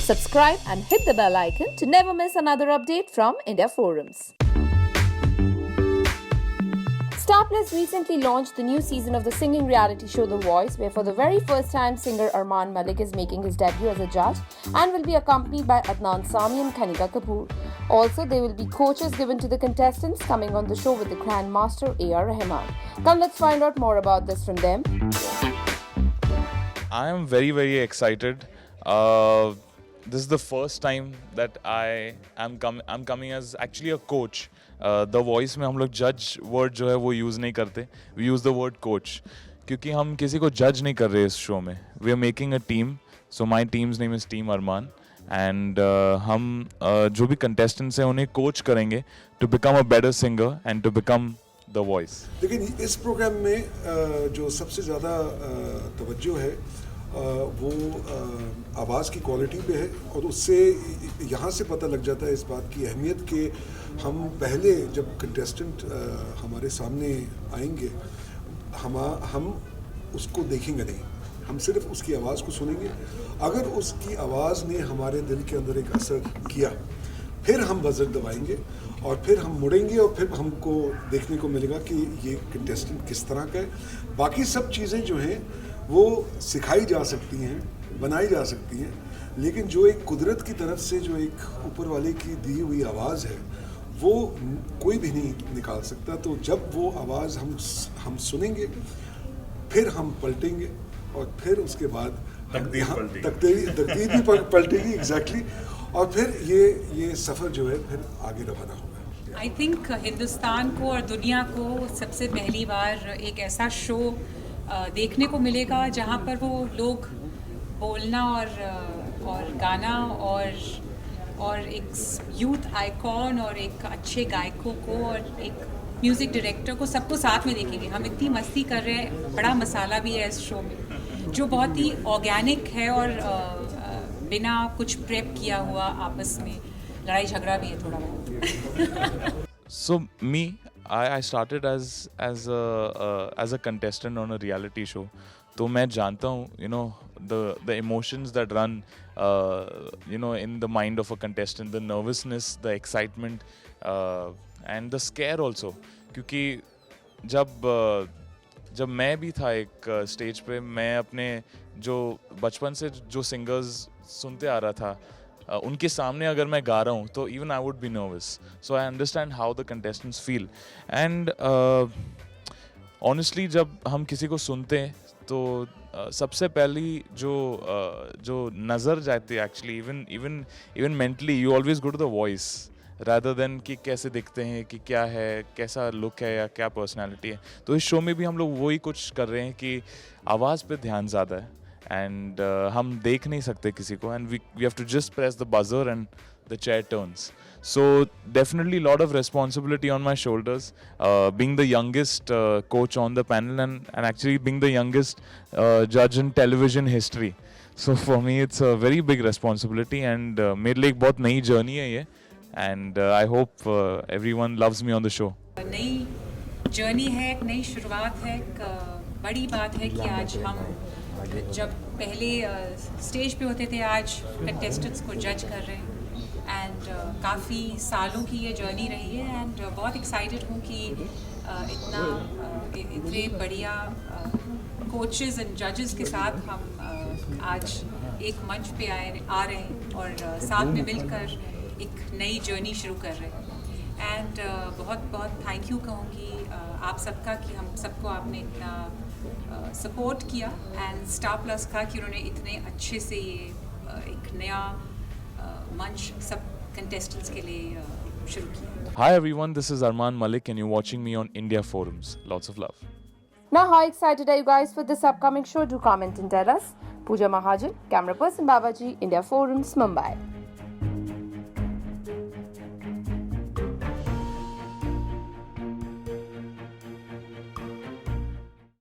Subscribe and hit the bell icon to never miss another update from India Forums. Star Plus recently launched the new season of the singing reality show The Voice, where for the very first time singer Armaan Malik is making his debut as a judge and will be accompanied by Adnan Sami and Kanika Kapoor. Also, there will be coaches given to the contestants coming on the show with the Grand Master A.R. Rahman. Come, let's find out more about this from them. I am very, very excited. This is the first time that I'm coming as actually a coach. The Voice में हम लोग judge word जो है वो use नहीं करते. We use the word coach. क्योंकि हम किसी को judge नहीं कर रहे इस show में. We are making a team. So my team's name is Team Armaan. And हम जो भी contestants हैं उन्हें coach करेंगे to become a better singer and to become The Voice. लेकिन इस प्रोग्राम में जो सबसे ज़्यादा तवज्जो है वो आवाज़ की क्वालिटी पे है और उससे यहाँ से पता लग जाता है इस बात की अहमियत कि हम पहले जब कंटेस्टेंट हमारे सामने आएंगे हम उसको देखेंगे नहीं, हम सिर्फ उसकी आवाज़ को सुनेंगे. अगर उसकी आवाज़ ने हमारे दिल के अंदर एक असर किया फिर हम बजर दबाएंगे और फिर हम मुड़ेंगे और फिर हमको देखने को मिलेगा कि ये कंटेस्टेंट किस तरह का है. बाकी सब चीज़ें जो हैं वो सिखाई जा सकती हैं, बनाई जा सकती हैं, लेकिन जो एक कुदरत की तरफ से जो एक ऊपर वाले की दी हुई आवाज़ है वो कोई भी नहीं निकाल सकता. तो जब वो आवाज़ हम सुनेंगे फिर हम पलटेंगे और फिर उसके बाद तकदीर भी पलटेगी एग्जैक्टली. और फिर ये सफ़र जो है फिर आगे रवाना होगा. आई थिंक हिंदुस्तान को और दुनिया को सबसे पहली बार एक ऐसा शो देखने को मिलेगा जहाँ पर वो लोग बोलना और गाना और एक यूथ आइकॉन और एक अच्छे गायकों को और एक म्यूज़िक डायरेक्टर को सबको साथ में देखेंगे. हम इतनी मस्ती कर रहे हैं, बड़ा मसाला भी है इस शो में जो बहुत ही ऑर्गेनिक है और बिना कुछ प्रेप किया हुआ आपस में लड़ाई झगड़ा भी है थोड़ा बहुत. So I started as a contestant on a reality show. तो मैं जानता हूँ, the emotions that run, in the mind of a contestant, the nervousness, the excitement, and the scare also. क्योंकि जब मैं भी था एक स्टेज पे, मैं अपने जो बचपन से जो सिंगर्स सुनते आ रहा था उनके सामने अगर मैं गा रहा हूँ तो even I would be nervous. So I understand how the contestants feel. And honestly जब हम किसी को सुनते हैं तो सबसे पहली जो नज़र जाती है actually even mentally you always go to the voice rather than कि कैसे दिखते हैं, कि क्या है, कैसा लुक है या क्या पर्सनालिटी है. तो इस शो में भी हम लोग वही कुछ कर रहे हैं कि आवाज़ पे ध्यान ज़्यादा है and हम देख नहीं सकते किसी को and we have to just press the buzzer and the chair turns. So definitely a lot of responsibility on my shoulders, being the youngest coach on the panel and actually being the youngest judge in television history. So for me it's a very big responsibility and मेरे लिए एक बहुत नई journey है ये and I hope everyone loves me on the show. नई journey है, एक नई शुरुआत है. एक बड़ी बात है कि आज हम जब पहले स्टेज पे होते थे आज कंटेस्टेंट्स को जज कर रहे हैं एंड काफ़ी सालों की ये जर्नी रही है एंड बहुत एक्साइटेड हूँ कि इतने बढ़िया कोचेस एंड जजेस के साथ हम आज एक मंच पे आ रहे हैं और साथ में मिलकर एक नई जर्नी शुरू कर रहे हैं. एंड बहुत बहुत थैंक यू कहूँगी आप सबका कि हम सबको आपने इतना सपोर्ट किया एंड स्टार प्लस का कि उन्होंने इतने अच्छे से ये एक नया मंच सब कंटेस्टेंट्स के लिए शुरू किया. Hi everyone, this is Armaan Malik and you're watching me on India Forums. Lots of love. Now, how excited are you guys for this upcoming show? Do comment and tell us. Pooja Mahajan, camera person Babaji, India Forums, Mumbai.